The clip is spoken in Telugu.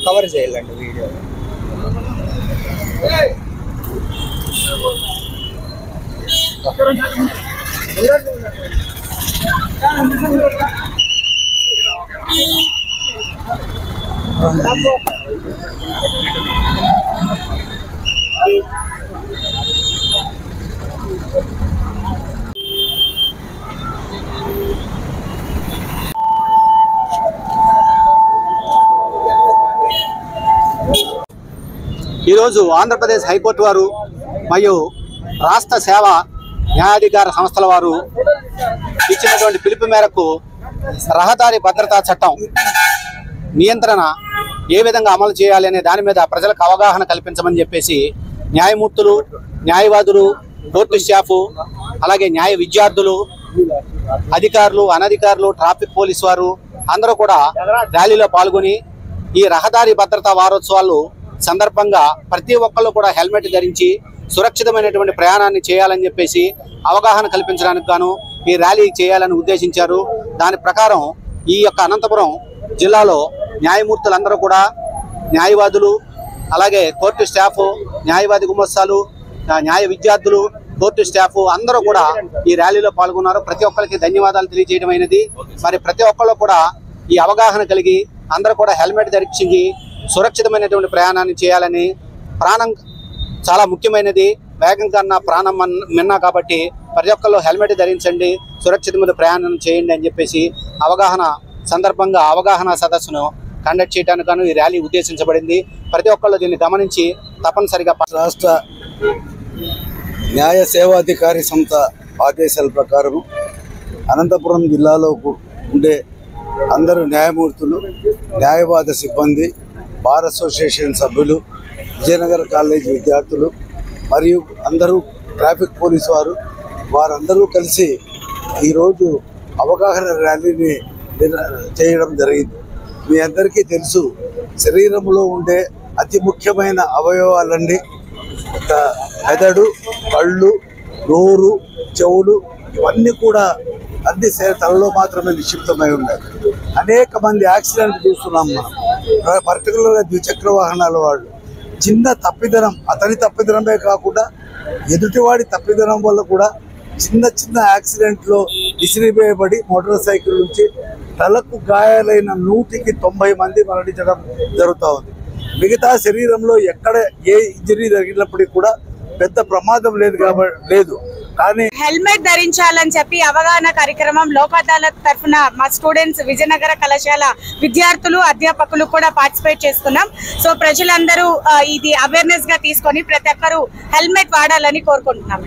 కవర్ చేయాలండి వీడియో. ఈరోజు ఆంధ్రప్రదేశ్ హైకోర్టు వారు మరియు రాష్ట్ర సేవ న్యాయాధికార సంస్థల వారు ఇచ్చినటువంటి పిలుపు మేరకు రహదారి భద్రతా చట్టం నియంత్రణ ఏ విధంగా అమలు చేయాలి అనే దాని మీద ప్రజలకు అవగాహన కల్పించమని చెప్పేసి న్యాయమూర్తులు, న్యాయవాదులు, కోర్టు స్టాఫ్, అలాగే న్యాయ విద్యార్థులు, అధికారులు, అనధికారులు, ట్రాఫిక్ పోలీసు వారు అందరూ కూడా ర్యాలీలో పాల్గొని ఈ రహదారి భద్రతా వారోత్సవాలు సందర్భంగా ప్రతి ఒక్కళ్ళు కూడా హెల్మెట్ ధరించి సురక్షితమైనటువంటి ప్రయాణాన్ని చేయాలని చెప్పేసి అవగాహన కల్పించడానికి గాను ఈ ర్యాలీ చేయాలని ఉద్దేశించారు. దాని ప్రకారం ఈ యొక్క అనంతపురం జిల్లాలో న్యాయమూర్తులందరూ కూడా, న్యాయవాదులు, అలాగే కోర్టు స్టాఫ్, న్యాయవాది గుమస్తాలు, న్యాయ విద్యార్థులు, కోర్టు స్టాఫ్ అందరూ కూడా ఈ ర్యాలీలో పాల్గొన్నారు. ప్రతి ఒక్కరికి ధన్యవాదాలు తెలియజేయడం అయినది. మరి ప్రతి ఒక్కళ్ళు కూడా ఈ అవగాహన కలిగి అందరూ కూడా హెల్మెట్ ధరించి సురక్షితమైనటువంటి ప్రయాణాన్ని చేయాలని, ప్రాణం చాలా ముఖ్యమైనది, వేగం కన్నా ప్రాణం మిన్నా కాబట్టి ప్రతి ఒక్కళ్ళు హెల్మెట్ ధరించండి, సురక్షితమైన ప్రయాణం చేయండి అని చెప్పేసి అవగాహన సందర్భంగా అవగాహన సదస్సును కండక్ట్ చేయడానికి ఈ ర్యాలీ ఉద్దేశించబడింది. ప్రతి ఒక్కళ్ళు దీన్ని గమనించి తప్పనిసరిగా రాష్ట్ర న్యాయ సేవాధికారి సంస్థ ఆదేశాల ప్రకారం అనంతపురం జిల్లాలో ఉండే అందరూ న్యాయమూర్తులు, న్యాయవాద సిబ్బంది, బార్ అసోసియేషన్ సభ్యులు, విజయనగర కాలేజీ విద్యార్థులు మరియు అందరూ ట్రాఫిక్ పోలీసు వారందరూ కలిసి ఈరోజు అవగాహన ర్యాలీని చేయడం జరిగింది. మీ అందరికీ తెలుసు, శరీరంలో ఉండే అతి ముఖ్యమైన అవయవాలన్నీ మెదడు, కళ్ళు, నోరు, చెవులు ఇవన్నీ కూడా అన్ని తలలో మాత్రమే నిక్షిప్తమై ఉన్నాయి. అనేక మంది యాక్సిడెంట్ చూస్తున్నాం మనం. పర్టికులర్గా ద్విచక్ర వాహనాల వాళ్ళు చిన్న తప్పిదనం, అతని తప్పిదనమే కాకుండా ఎదుటివాడి తప్పిదనం వల్ల కూడా చిన్న చిన్న యాక్సిడెంట్లో విసిరివేయబడి మోటార్ సైకిల్ నుంచి తలకు గాయాలైన 100కి 90 మంది మరణించడం జరుగుతూ ఉంది. మిగతా శరీరంలో ఎక్కడ ఏ ఇంజరీ జరిగినప్పటికీ కూడా పెద్ద ప్రమాదం లేదు. కానీ హెల్మెట్ ధరించాలని చెప్పి అవగాహన కార్యక్రమం లోక్ అదాలత్ తరఫున మా స్టూడెంట్స్ విజయనగర కళాశాల విద్యార్థులు, అధ్యాపకులు కూడా పార్టిసిపేట్ చేస్తున్నాం. సో ప్రజలందరూ ఇది అవేర్నెస్ గా తీసుకొని ప్రతి ఒక్కరూ హెల్మెట్ వాడాలని కోరుకుంటున్నాం.